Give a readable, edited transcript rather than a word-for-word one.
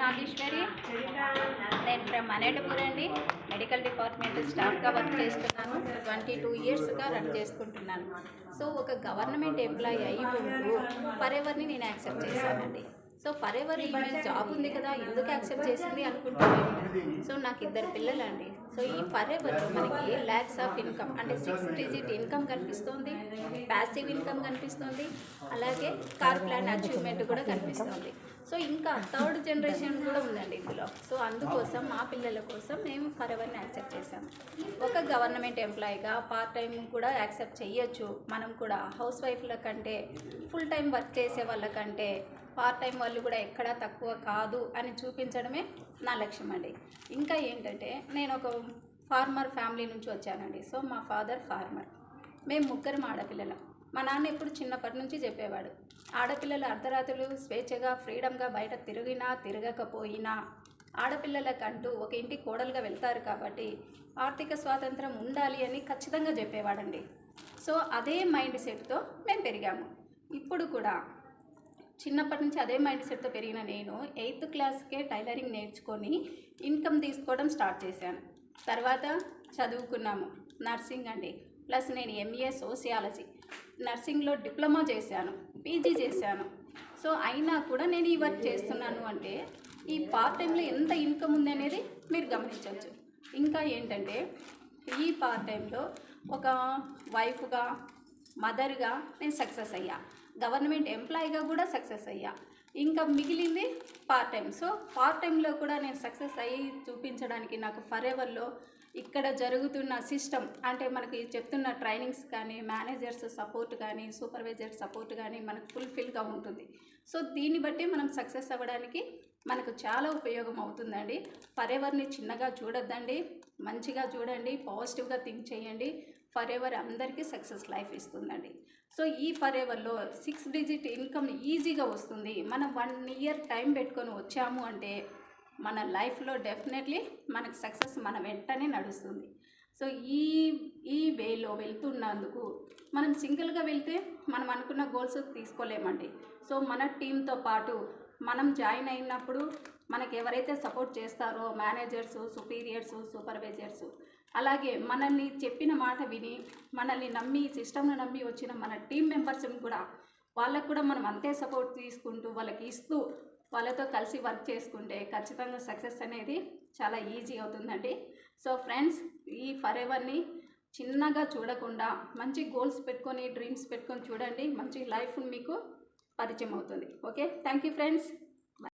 నాగేశ్వరి. నేను ఫ్రమ్ అనేటపూర్ అండి. Medical department స్టాఫ్గా work చేస్తున్నాను. 22 ఇయర్స్గా రన్ చేసుకుంటున్నాను. సో ఒక గవర్నమెంట్ ఎంప్లాయీ అయి ఉంటూ ఫరెవర్ని నేను యాక్సెప్ట్ చేశానండి. సో ఫరెవర్ ఈమె జాబ్ ఉంది కదా, ఎందుకు యాక్సెప్ట్ చేసింది అనుకుంటున్నాను. సో నాకు 2 పిల్లలండి. సో ఈ ఫరెవర్లో మనకి ల్యాక్స్ ఆఫ్ ఇన్కమ్ అంటే 6 డిజిట్ ఇన్కమ్ కనిపిస్తుంది, ప్యాసివ్ ఇన్కమ్ కనిపిస్తుంది, అలాగే కార్ ప్లాన్ అచీవ్మెంట్ కూడా కనిపిస్తుంది. సో ఇంకా 3rd జనరేషన్ కూడా ఉందండి ఇందులో. సో అందుకోసం మా పిల్లల కోసం మేము ఫరెవర్ని యాక్సెప్ట్ చేసాము. ఒక గవర్నమెంట్ ఎంప్లాయీగా పార్ట్ టైం కూడా యాక్సెప్ట్ చేయొచ్చు. మనం కూడా హౌస్ వైఫ్ల కంటే ఫుల్ టైం వర్క్ చేసే వాళ్ళకంటే పార్ట్ టైం వాళ్ళు కూడా ఎక్కడా తక్కువ కాదు అని చూపించడమే నా లక్ష్యం అండి. ఇంకా ఏంటంటే నేను ఒక ఫార్మర్ ఫ్యామిలీ నుంచి వచ్చానండి. సో మా ఫాదర్ ఫార్మర్, మేము 3 ఆడపిల్లలం. మా నాన్న ఎప్పుడు చిన్నప్పటి నుంచి చెప్పేవాడు, ఆడపిల్లలు అర్ధరాత్రులు స్వేచ్ఛగా ఫ్రీడమ్గా బయట తిరిగినా తిరగకపోయినా ఆడపిల్లలకంటూ ఒక ఇంటి కోడలుగా వెళ్తారు కాబట్టి ఆర్థిక స్వాతంత్రం ఉండాలి అని ఖచ్చితంగా చెప్పేవాడండి. సో అదే మైండ్ సెట్తో మేము పెరిగాము. ఇప్పుడు కూడా చిన్నప్పటి నుంచి అదే మైండ్ సెట్తో పెరిగిన నేను 8th క్లాస్కే టైలరింగ్ నేర్చుకొని ఇన్కమ్ తీసుకోవడం స్టార్ట్ చేశాను. తర్వాత చదువుకున్నాము నర్సింగ్ అండి. ప్లస్ నేను ఎంఏ సోషియాలజీ, నర్సింగ్లో డిప్లొమా చేశాను, పీజీ చేశాను. సో అయినా కూడా నేను ఈ వర్క్ చేస్తున్నాను అంటే ఈ పార్ట్ టైంలో ఎంత ఇన్కమ్ ఉంది అనేది మీరు గమనించవచ్చు. ఇంకా ఏంటంటే ఈ పార్ట్ టైంలో ఒక వైఫ్గా, మదర్గా నేను సక్సెస్ అయ్యా, గవర్నమెంట్ ఎంప్లాయీగా కూడా సక్సెస్ అయ్యా. ఇంకా మిగిలింది పార్ట్ టైం. సో పార్ట్ టైంలో కూడా నేను సక్సెస్ అయ్యి చూపించడానికి నాకు ఫరెవర్లో ఇక్కడ జరుగుతున్న సిస్టమ్ అంటే మనకి చెప్తున్న ట్రైనింగ్స్ కానీ, మేనేజర్స్ సపోర్ట్ కానీ, సూపర్వైజర్ సపోర్ట్ కానీ మనకు ఫుల్ఫిల్గా ఉంటుంది. సో దీన్ని బట్టి మనం సక్సెస్ అవ్వడానికి మనకు చాలా ఉపయోగం అవుతుందండి. ఫరెవర్ని చిన్నగా చూడొద్దండి, మంచిగా చూడండి, పాజిటివ్గా థింక్ చేయండి. ఫరెవర్ అందరికీ సక్సెస్ లైఫ్ ఇస్తుందండి. సో ఈ ఫరెవర్లో 6 డిజిట్ ఇన్కమ్ ఈజీగా వస్తుంది. మనం 1 ఇయర్ టైం పెట్టుకొని వచ్చాము అంటే మన లైఫ్లో డెఫినెట్లీ మనకు సక్సెస్ మన వెంటనే నడుస్తుంది. సో ఈ వేలో వెళ్తున్నందుకు మనం సింగిల్గా వెళ్తే మనం అనుకున్న గోల్స్ తీసుకోలేమండి. సో మన టీంతో పాటు మనం జాయిన్ అయినప్పుడు మనకు ఎవరైతే సపోర్ట్ చేస్తారో మేనేజర్సు, సుపీరియర్సు, సూపర్వైజర్సు, అలాగే మనల్ని చెప్పిన మాట విని మనల్ని నమ్మి సిస్టమ్ను నమ్మి వచ్చిన మన టీం మెంబర్స్ని కూడా వాళ్ళకు కూడా మనం అంతే సపోర్ట్ తీసుకుంటూ వాళ్ళకి ఇస్తూ వాళ్ళతో కలిసి వర్క్ చేసుకుంటే ఖచ్చితంగా సక్సెస్ అనేది చాలా ఈజీ అవుతుందండి. సో ఫ్రెండ్స్, ఈ ఫరెవర్ని చిన్నగా చూడకుండా మంచి గోల్స్ పెట్టుకొని డ్రీమ్స్ పెట్టుకొని చూడండి. మంచి లైఫ్ మీకు పరిచయం అవుతుంది. Okay, thank you friends.